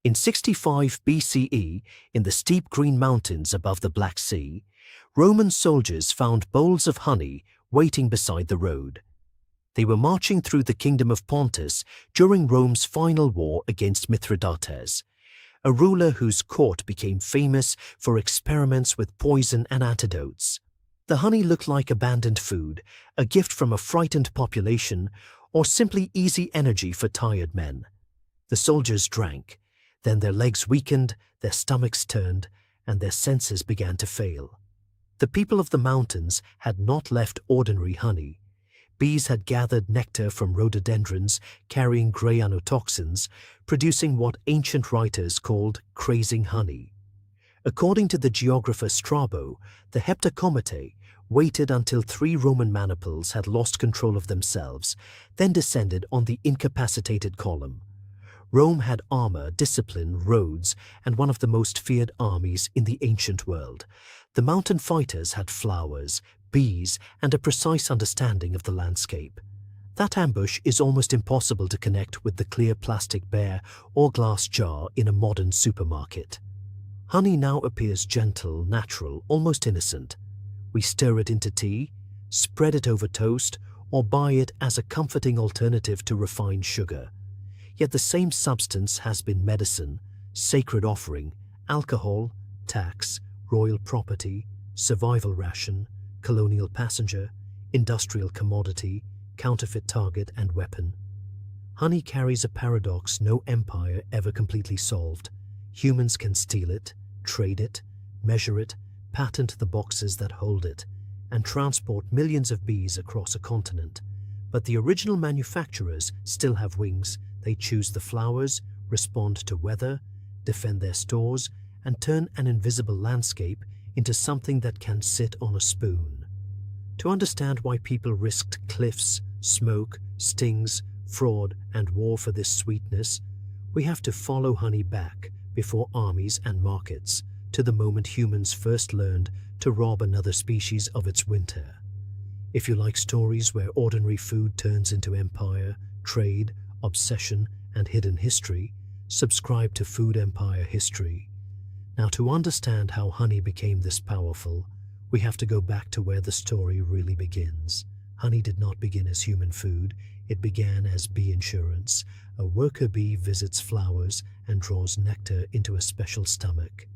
In 65 BCE, in the steep green mountains above the Black Sea, Roman soldiers found bowls of honey waiting beside the road. They were marching through the kingdom of Pontus during Rome's final war against Mithridates, a ruler whose court became famous for experiments with poison and antidotes. The honey looked like abandoned food, a gift from a frightened population, or simply easy energy for tired men. The soldiers drank. Then their legs weakened, their stomachs turned, and their senses began to fail. The people of the mountains had not left ordinary honey. Bees had gathered nectar from rhododendrons carrying grey anotoxins, producing what ancient writers called crazing honey. According to the geographer Strabo, the Heptacometae waited until 3 Roman maniples had lost control of themselves, then descended on the incapacitated column. Rome had armor, discipline, roads, and one of the most feared armies in the ancient world. The mountain fighters had flowers, bees, and a precise understanding of the landscape. That ambush is almost impossible to connect with the clear plastic bear or glass jar in a modern supermarket. Honey now appears gentle, natural, almost innocent. We stir it into tea, spread it over toast, or buy it as a comforting alternative to refined sugar. Yet the same substance has been medicine, sacred offering, alcohol, tax, royal property, survival ration, colonial passenger, industrial commodity, counterfeit target and weapon. Honey carries a paradox no empire ever completely solved. Humans can steal it, trade it, measure it, patent the boxes that hold it, and transport millions of bees across a continent. But the original manufacturers still have wings. They choose the flowers, respond to weather, defend their stores, and turn an invisible landscape into something that can sit on a spoon. To understand why people risked cliffs, smoke, stings, fraud, and war for this sweetness, we have to follow honey back, before armies and markets, to the moment humans first learned to rob another species of its winter. If you like stories where ordinary food turns into empire, trade, obsession, and hidden history, subscribe to Food Empire History. Now, to understand how honey became this powerful, we have to go back to where the story really begins. Honey did not begin as human food, it began as bee insurance. A worker bee visits flowers and draws nectar into a special stomach.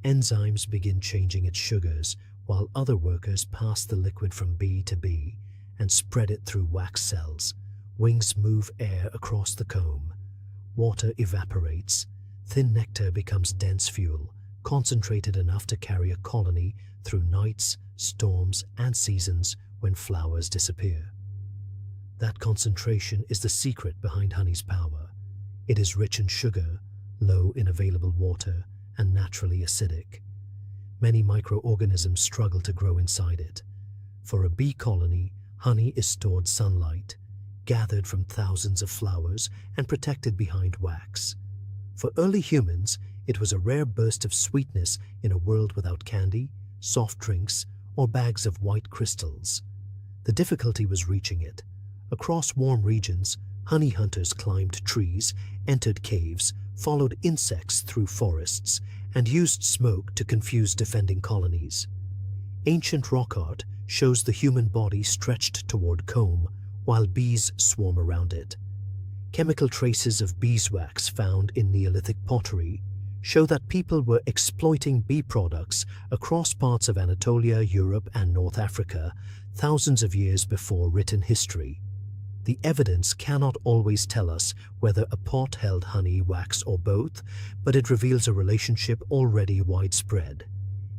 Enzymes begin changing its sugars, while other workers pass the liquid from bee to bee and spread it through wax cells. Wings move air across the comb. Water evaporates. Thin nectar becomes dense fuel, concentrated enough to carry a colony through nights, storms, and seasons when flowers disappear. That concentration is the secret behind honey's power. It is rich in sugar, low in available water, and naturally acidic. Many microorganisms struggle to grow inside it. For a bee colony, honey is stored sunlight, gathered from thousands of flowers and protected behind wax. For early humans, it was a rare burst of sweetness in a world without candy, soft drinks, or bags of white crystals. The difficulty was reaching it. Across warm regions, honey hunters climbed trees, entered caves, followed insects through forests, and used smoke to confuse defending colonies. Ancient rock art shows the human body stretched toward comb, while bees swarm around it. Chemical traces of beeswax found in Neolithic pottery show that people were exploiting bee products across parts of Anatolia, Europe, and North Africa thousands of years before written history. The evidence cannot always tell us whether a pot held honey, wax, or both, but it reveals a relationship already widespread.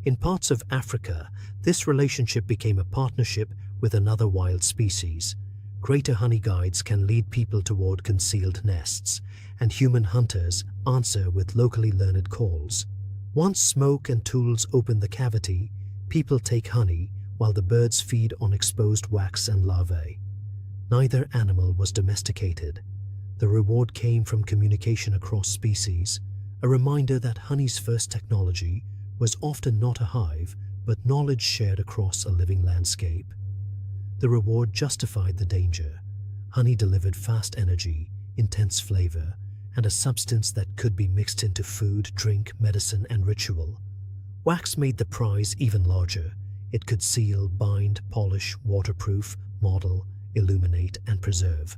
In parts of Africa, this relationship became a partnership with another wild species. Greater honey guides can lead people toward concealed nests, and human hunters answer with locally learned calls. Once smoke and tools open the cavity, people take honey while the birds feed on exposed wax and larvae. Neither animal was domesticated. The reward came from communication across species, a reminder that honey's first technology was often not a hive, but knowledge shared across a living landscape. The reward justified the danger. Honey delivered fast energy, intense flavor, and a substance that could be mixed into food, drink, medicine, and ritual. Wax made the prize even larger. It could seal, bind, polish, waterproof, model, illuminate, and preserve.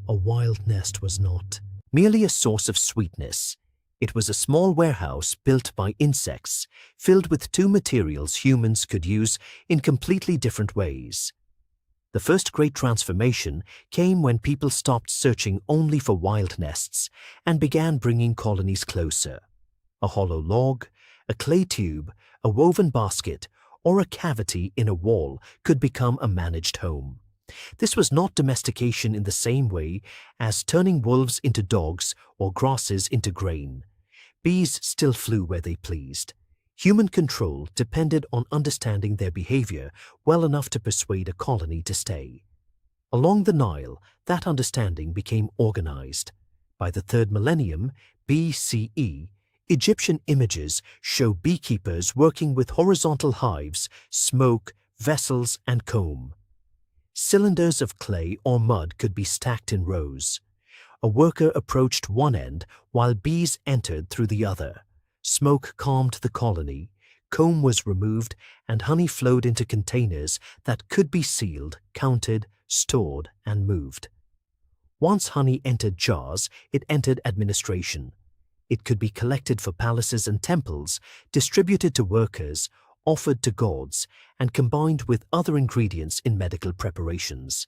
A wild nest was not merely a source of sweetness. It was a small warehouse built by insects, filled with two materials humans could use in completely different ways. The first great transformation came when people stopped searching only for wild nests and began bringing colonies closer. A hollow log, a clay tube, a woven basket, or a cavity in a wall could become a managed home. This was not domestication in the same way as turning wolves into dogs or grasses into grain. Bees still flew where they pleased. Human control depended on understanding their behavior well enough to persuade a colony to stay. Along the Nile, that understanding became organized. By the 3rd millennium BCE, Egyptian images show beekeepers working with horizontal hives, smoke, vessels, and comb. Cylinders of clay or mud could be stacked in rows. A worker approached one end while bees entered through the other. Smoke calmed the colony, comb was removed, and honey flowed into containers that could be sealed, counted, stored, and moved. Once honey entered jars, it entered administration. It could be collected for palaces and temples, distributed to workers, offered to gods, and combined with other ingredients in medical preparations.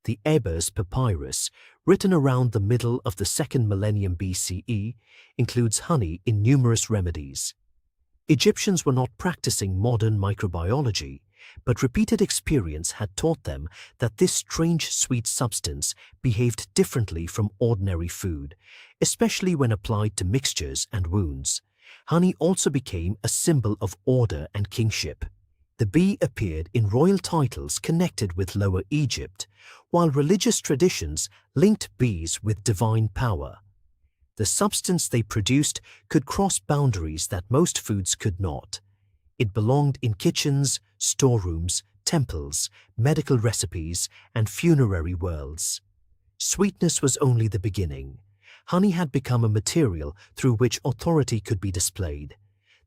The Ebers Papyrus, written around the middle of the 2nd millennium BCE, includes honey in numerous remedies. Egyptians were not practicing modern microbiology, but repeated experience had taught them that this strange sweet substance behaved differently from ordinary food, especially when applied to mixtures and wounds. Honey also became a symbol of order and kingship. The bee appeared in royal titles connected with Lower Egypt, while religious traditions linked bees with divine power. The substance they produced could cross boundaries that most foods could not. It belonged in kitchens, storerooms, temples, medical recipes, and funerary worlds. Sweetness was only the beginning. Honey had become a material through which authority could be displayed.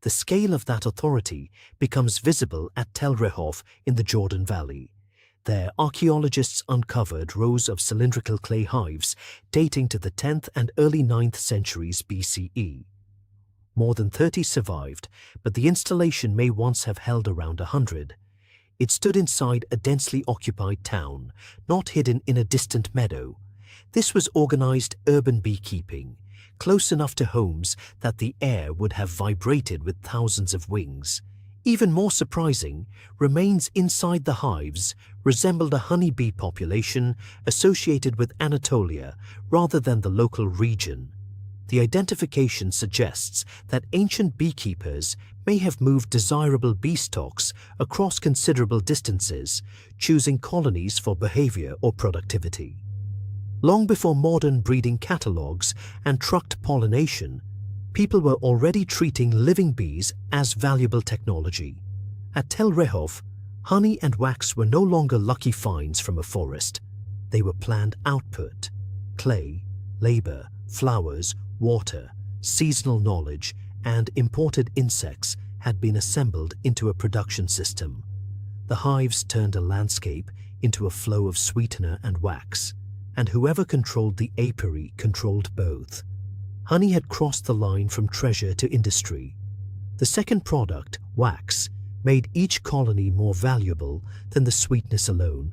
The scale of that authority becomes visible at Tel Rehov in the Jordan Valley. There, archaeologists uncovered rows of cylindrical clay hives dating to the 10th and early 9th centuries BCE. More than 30 survived, but the installation may once have held around 100. It stood inside a densely occupied town, not hidden in a distant meadow. This was organized urban beekeeping, close enough to homes that the air would have vibrated with thousands of wings. Even more surprising, remains inside the hives resembled a honeybee population associated with Anatolia rather than the local region. The identification suggests that ancient beekeepers may have moved desirable bee stocks across considerable distances, choosing colonies for behavior or productivity. Long before modern breeding catalogues and trucked pollination, people were already treating living bees as valuable technology. At Tel Rehov, honey and wax were no longer lucky finds from a forest. They were planned output. Clay, labor, flowers, water, seasonal knowledge, and imported insects had been assembled into a production system. The hives turned a landscape into a flow of sweetener and wax, and whoever controlled the apiary controlled both. Honey had crossed the line from treasure to industry. The second product, wax, made each colony more valuable than the sweetness alone.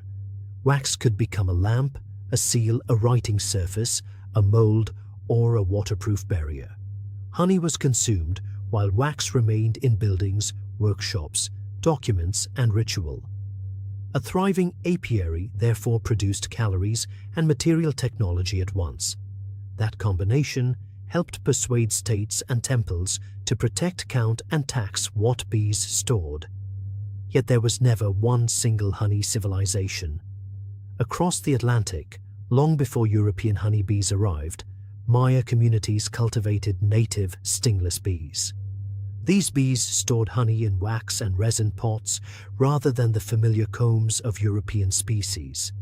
Wax could become a lamp, a seal, a writing surface, a mold, or a waterproof barrier. Honey was consumed while wax remained in buildings, workshops, documents, and ritual. A thriving apiary therefore produced calories and material technology at once. That combination helped persuade states and temples to protect, count, and tax what bees stored. Yet there was never one single honey civilization. Across the Atlantic, long before European honeybees arrived, Maya communities cultivated native stingless bees. These bees stored honey in wax and resin pots rather than the familiar combs of European species.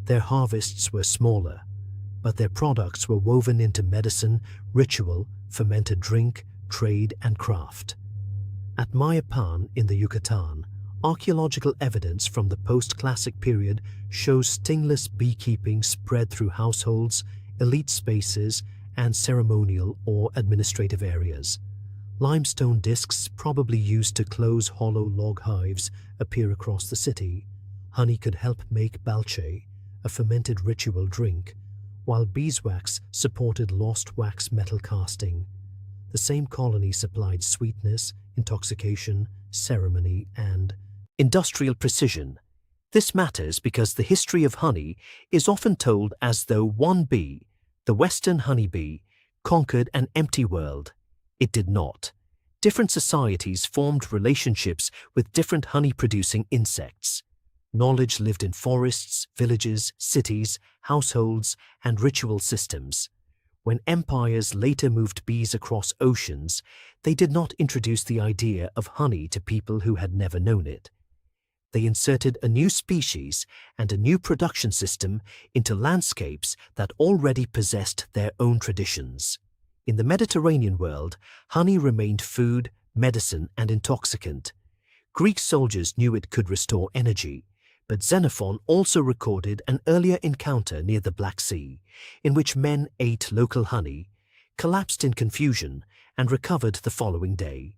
Their harvests were smaller. but their products were woven into medicine, ritual, fermented drink, trade, and craft. At Mayapan in the Yucatan, archaeological evidence from the post-classic period shows stingless beekeeping spread through households, elite spaces, and ceremonial or administrative areas. Limestone discs, probably used to close hollow log hives, appear across the city. Honey could help make balche, a fermented ritual drink, while beeswax supported lost wax metal casting. The same colony supplied sweetness, intoxication, ceremony, and industrial precision. This matters because the history of honey is often told as though one bee, the western honeybee, conquered an empty world. It did not. Different societies formed relationships with different honey-producing insects. Knowledge lived in forests, villages, cities, households, and ritual systems. When empires later moved bees across oceans, they did not introduce the idea of honey to people who had never known it. They inserted a new species and a new production system into landscapes that already possessed their own traditions. In the Mediterranean world, honey remained food, medicine, and intoxicant. Greek soldiers knew it could restore energy, but Xenophon also recorded an earlier encounter near the Black Sea, in which men ate local honey, collapsed in confusion, and recovered the following day.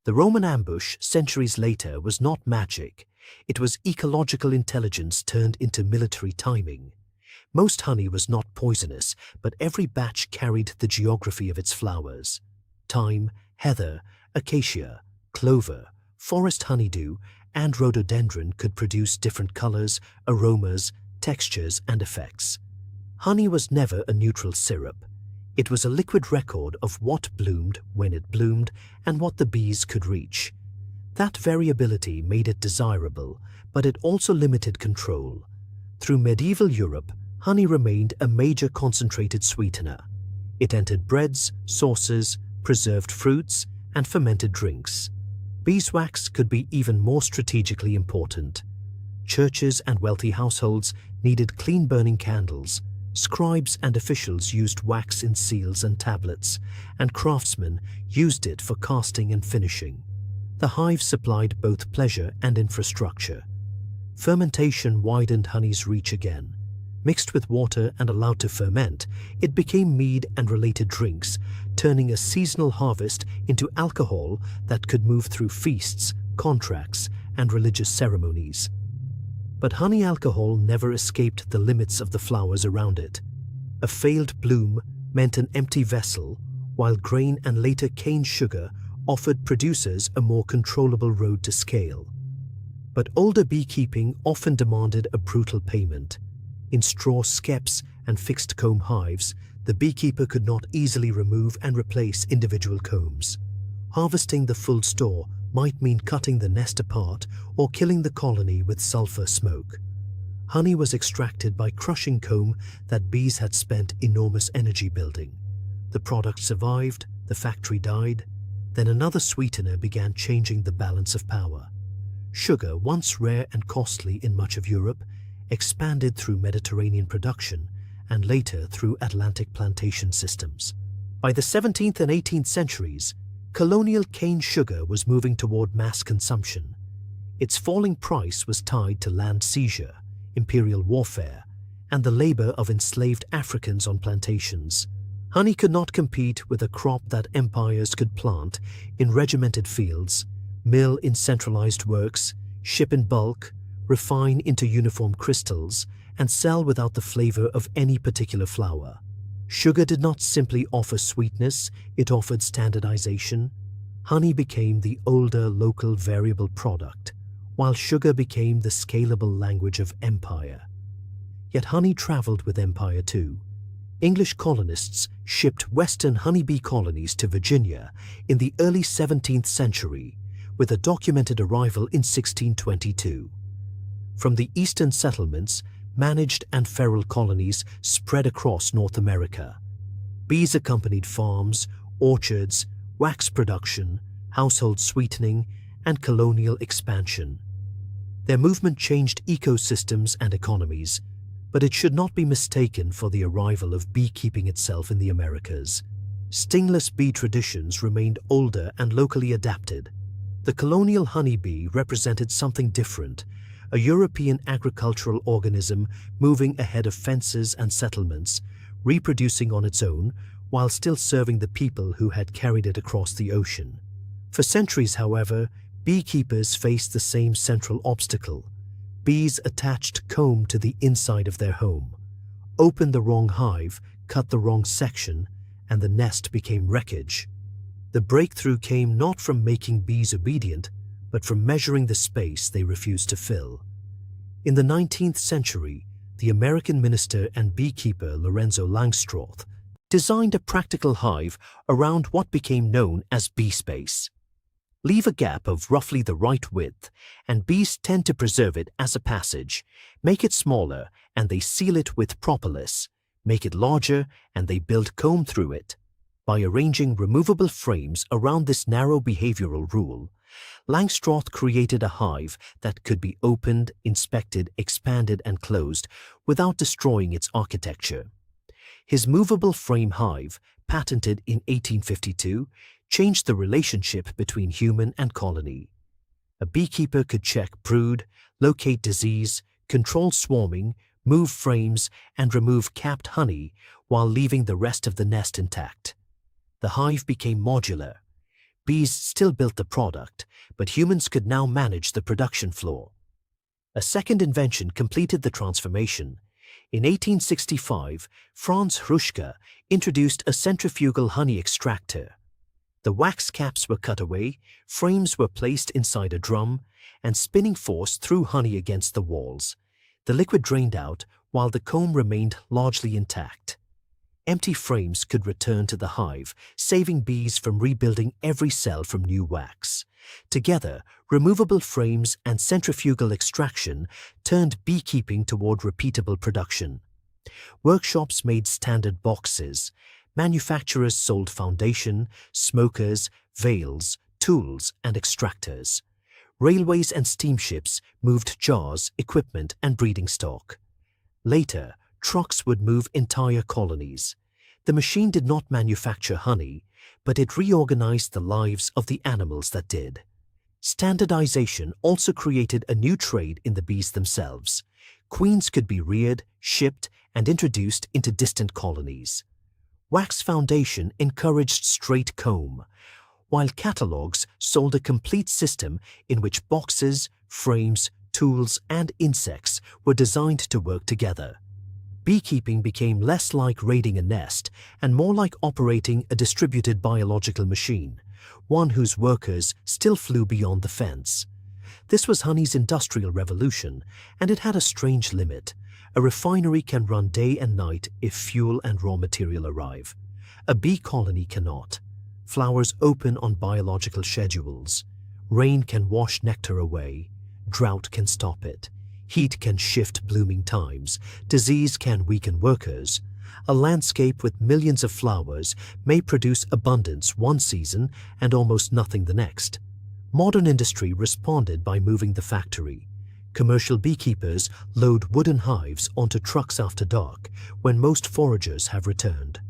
The Roman ambush centuries later was not magic. It was ecological intelligence turned into military timing. Most honey was not poisonous, but every batch carried the geography of its flowers. Thyme, heather, acacia, clover, forest honeydew, and rhododendron could produce different colors, aromas, textures, and effects. Honey was never a neutral syrup. It was a liquid record of what bloomed when it bloomed and what the bees could reach. That variability made it desirable, but it also limited control. Through medieval Europe, honey remained a major concentrated sweetener. It entered breads, sauces, preserved fruits, and fermented drinks. Beeswax could be even more strategically important. Churches and wealthy households needed clean-burning candles. Scribes and officials used wax in seals and tablets, and craftsmen used it for casting and finishing. The hive supplied both pleasure and infrastructure. Fermentation widened honey's reach again. Mixed with water and allowed to ferment, it became mead and related drinks, turning a seasonal harvest into alcohol that could move through feasts, contracts, and religious ceremonies. But honey alcohol never escaped the limits of the flowers around it. A failed bloom meant an empty vessel, while grain and later cane sugar offered producers a more controllable road to scale. But older beekeeping often demanded a brutal payment. In straw skeps and fixed comb hives, the beekeeper could not easily remove and replace individual combs. Harvesting the full store might mean cutting the nest apart or killing the colony with sulfur smoke. Honey was extracted by crushing comb that bees had spent enormous energy building. The product survived, the factory died, then another sweetener began changing the balance of power. Sugar, once rare and costly in much of Europe, expanded through Mediterranean production and later through Atlantic plantation systems. By the 17th and 18th centuries, colonial cane sugar was moving toward mass consumption. Its falling price was tied to land seizure, imperial warfare, and the labor of enslaved Africans on plantations. Honey could not compete with a crop that empires could plant in regimented fields, mill in centralized works, ship in bulk, refine into uniform crystals, and sell without the flavor of any particular flower. Sugar did not simply offer sweetness, it offered standardization. Honey became the older local variable product, while sugar became the scalable language of empire. Yet honey traveled with empire too. English colonists shipped western honeybee colonies to Virginia in the early 17th century, with a documented arrival in 1622. From the eastern settlements, managed and feral colonies spread across North America. Bees accompanied farms, orchards, wax production, household sweetening, and colonial expansion. Their movement changed ecosystems and economies, but it should not be mistaken for the arrival of beekeeping itself in the Americas. Stingless-bee traditions remained older and locally adapted. The colonial honeybee represented something different, a European agricultural organism moving ahead of fences and settlements, reproducing on its own while still serving the people who had carried it across the ocean. For centuries, however, beekeepers faced the same central obstacle. Bees attached comb to the inside of their home. Open the wrong hive, cut the wrong section, and the nest became wreckage. The breakthrough came not from making bees obedient, but from measuring the space they refused to fill. In the 19th century, the American minister and beekeeper Lorenzo Langstroth designed a practical hive around what became known as bee space. Leave a gap of roughly the right width, and bees tend to preserve it as a passage. Make it smaller, and they seal it with propolis. Make it larger, and they build comb through it. By arranging removable frames around this narrow behavioral rule, Langstroth created a hive that could be opened, inspected, expanded, and closed without destroying its architecture. His movable frame hive, patented in 1852, changed the relationship between human and colony. A beekeeper could check brood, locate disease, control swarming, move frames, and remove capped honey while leaving the rest of the nest intact. The hive became modular. Bees still built the product, but humans could now manage the production floor. A second invention completed the transformation. In 1865, Franz Hruschka introduced a centrifugal honey extractor. The wax caps were cut away, frames were placed inside a drum, and spinning force threw honey against the walls. The liquid drained out while the comb remained largely intact. Empty frames could return to the hive, saving bees from rebuilding every cell from new wax. Together, removable frames and centrifugal extraction turned beekeeping toward repeatable production. Workshops made standard boxes. Manufacturers sold foundation, smokers, veils, tools, and extractors. Railways and steamships moved jars, equipment, and breeding stock. Later, trucks would move entire colonies. The machine did not manufacture honey, but it reorganized the lives of the animals that did. Standardization also created a new trade in the bees themselves. Queens could be reared, shipped, and introduced into distant colonies. Wax foundation encouraged straight comb, while catalogs sold a complete system in which boxes, frames, tools, and insects were designed to work together. Beekeeping became less like raiding a nest and more like operating a distributed biological machine, one whose workers still flew beyond the fence. This was honey's industrial revolution, and it had a strange limit. A refinery can run day and night if fuel and raw material arrive. A bee colony cannot. Flowers open on biological schedules. Rain can wash nectar away. Drought can stop it. Heat can shift blooming times. Disease can weaken workers. A landscape with millions of flowers may produce abundance one season and almost nothing the next. Modern industry responded by moving the factory. Commercial beekeepers load wooden hives onto trucks after dark when most foragers have returned.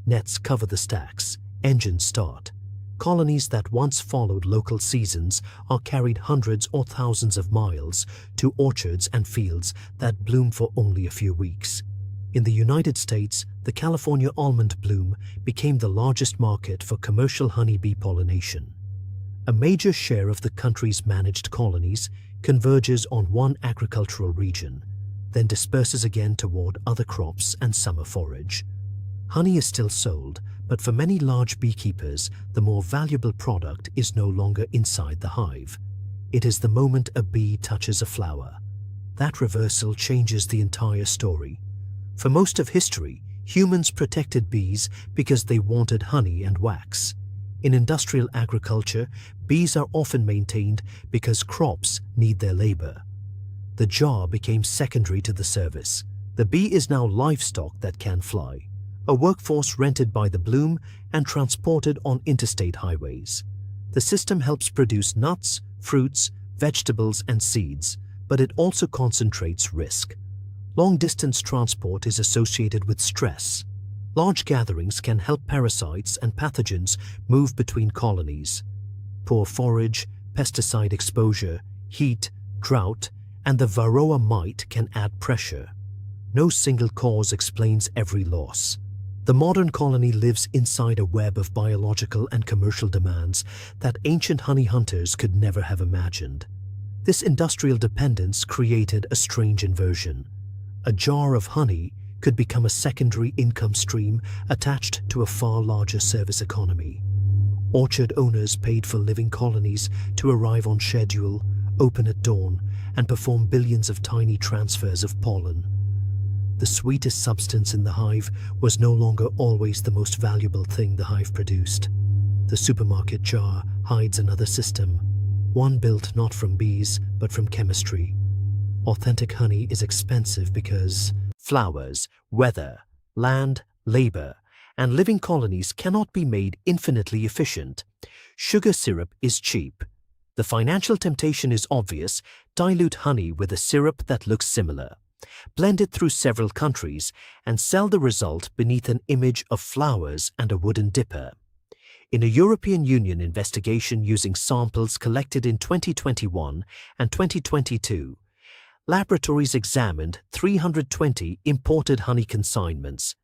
Nets cover the stacks. Engines start. Colonies that once followed local seasons are carried hundreds or thousands of miles to orchards and fields that bloom for only a few weeks. In the United States, the California almond bloom became the largest market for commercial honeybee pollination. A major share of the country's managed colonies converges on one agricultural region, then disperses again toward other crops and summer forage. Honey is still sold, but for many large beekeepers, the more valuable product is no longer inside the hive. It is the moment a bee touches a flower. That reversal changes the entire story. For most of history, humans protected bees because they wanted honey and wax. In industrial agriculture, bees are often maintained because crops need their labor. The jar became secondary to the service. The bee is now livestock that can fly, a workforce rented by the bloom and transported on interstate highways. The system helps produce nuts, fruits, vegetables, and seeds, but it also concentrates risk. Long-distance transport is associated with stress. Large gatherings can help parasites and pathogens move between colonies. Poor forage, pesticide exposure, heat, drought, and the varroa mite can add pressure. No single cause explains every loss. The modern colony lives inside a web of biological and commercial demands that ancient honey hunters could never have imagined. This industrial dependence created a strange inversion. A jar of honey could become a secondary income stream attached to a far larger service economy. Orchard owners paid for living colonies to arrive on schedule, open at dawn, and perform billions of tiny transfers of pollen. The sweetest substance in the hive was no longer always the most valuable thing the hive produced. The supermarket jar hides another system, one built not from bees but from chemistry. Authentic honey is expensive because flowers, weather, land, labor, and living colonies cannot be made infinitely efficient. Sugar syrup is cheap. The financial temptation is obvious: dilute honey with a syrup that looks similar. Blend it through several countries and sell the result beneath an image of flowers and a wooden dipper. In a European Union investigation using samples collected in 2021 and 2022, laboratories examined 320 imported honey consignments.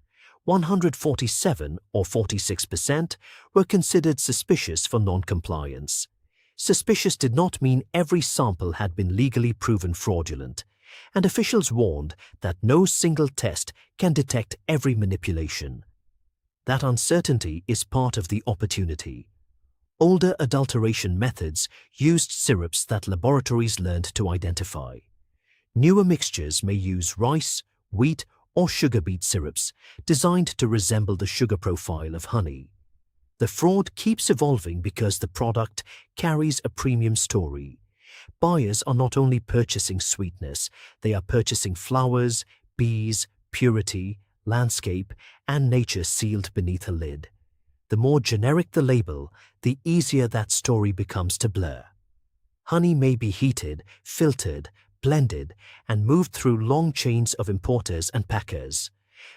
147, or 46%, were considered suspicious for non-compliance. Suspicious did not mean every sample had been legally proven fraudulent, and officials warned that no single test can detect every manipulation. That uncertainty is part of the opportunity. Older adulteration methods used syrups that laboratories learned to identify. Newer mixtures may use rice, wheat, or sugar beet syrups designed to resemble the sugar profile of honey. The fraud keeps evolving because the product carries a premium story. Buyers are not only purchasing sweetness, they are purchasing flowers, bees, purity, landscape, and nature sealed beneath a lid. The more generic the label, the easier that story becomes to blur. Honey may be heated, filtered, blended, and moved through long chains of importers and packers.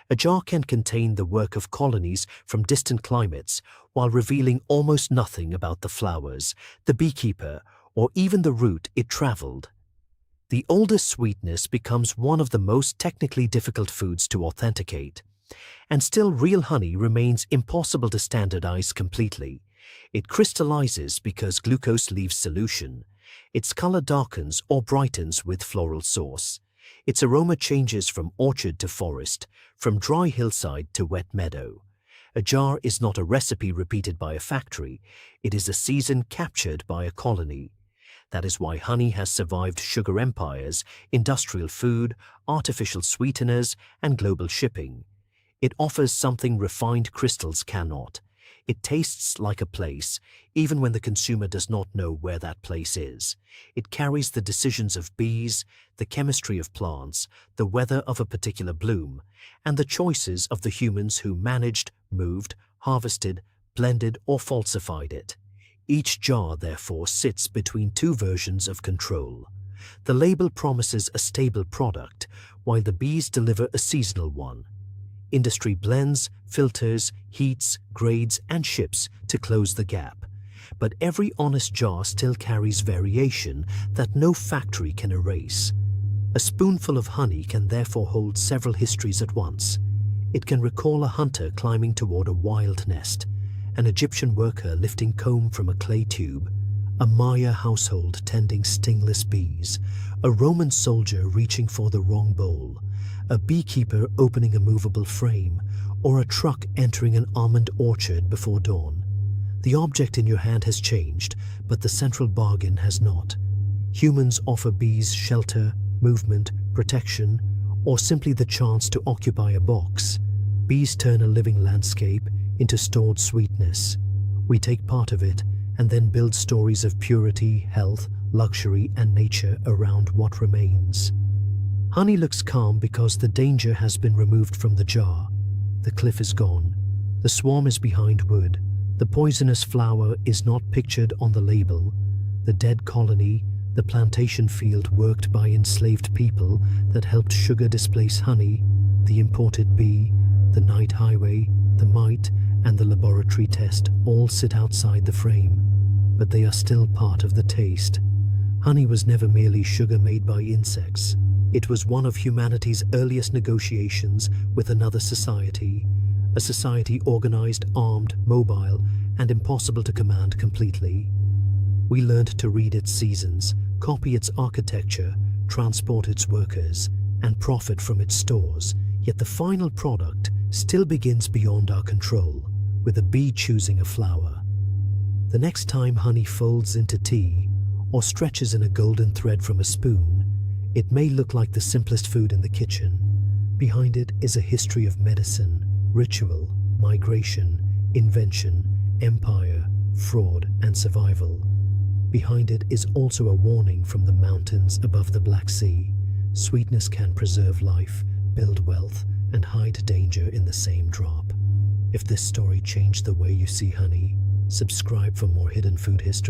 A jar can contain the work of colonies from distant climates while revealing almost nothing about the flowers, the beekeeper, or even the route it traveled. The older sweetness becomes one of the most technically difficult foods to authenticate. And still, real honey remains impossible to standardize completely. It crystallizes because glucose leaves solution. Its color darkens or brightens with floral sauce. Its aroma changes from orchard to forest, from dry hillside to wet meadow. A jar is not a recipe repeated by a factory. It is a season captured by a colony. That is why honey has survived sugar empires, industrial food, artificial sweeteners, and global shipping. It offers something refined crystals cannot. It tastes like a place, even when the consumer does not know where that place is. It carries the decisions of bees, the chemistry of plants, the weather of a particular bloom, and the choices of the humans who managed, moved, harvested, blended, or falsified it. Each jar, therefore, sits between two versions of control. The label promises a stable product, while the bees deliver a seasonal one. Industry blends, filters, heats, grades, and ships to close the gap. But every honest jar still carries variation that no factory can erase. A spoonful of honey can therefore hold several histories at once. It can recall a hunter climbing toward a wild nest, an Egyptian worker lifting comb from a clay tube, a Maya household tending stingless bees, a Roman soldier reaching for the wrong bowl, a beekeeper opening a movable frame, or a truck entering an almond orchard before dawn. The object in your hand has changed, but the central bargain has not. Humans offer bees shelter, movement, protection, or simply the chance to occupy a box. Bees turn a living landscape into stored sweetness. We take part of it and then build stories of purity, health, luxury, and nature around what remains. Honey looks calm because the danger has been removed from the jar. The cliff is gone. The swarm is behind wood. The poisonous flower is not pictured on the label. The dead colony, the plantation field worked by enslaved people that helped sugar displace honey, the imported bee, the night highway, the mite, and the laboratory test all sit outside the frame, but they are still part of the taste. Honey was never merely sugar made by insects. It was one of humanity's earliest negotiations with another society, a society organized, armed, mobile, and impossible to command completely. We learned to read its seasons, copy its architecture, transport its workers, and profit from its stores, yet the final product still begins beyond our control, with a bee choosing a flower. The next time honey folds into tea, or stretches in a golden thread from a spoon, it may look like the simplest food in the kitchen. Behind it is a history of medicine, ritual, migration, invention, empire, fraud, and survival. Behind it is also a warning from the mountains above the Black Sea. Sweetness can preserve life, build wealth, and hide danger in the same drop. If this story changed the way you see honey, subscribe for more hidden food history.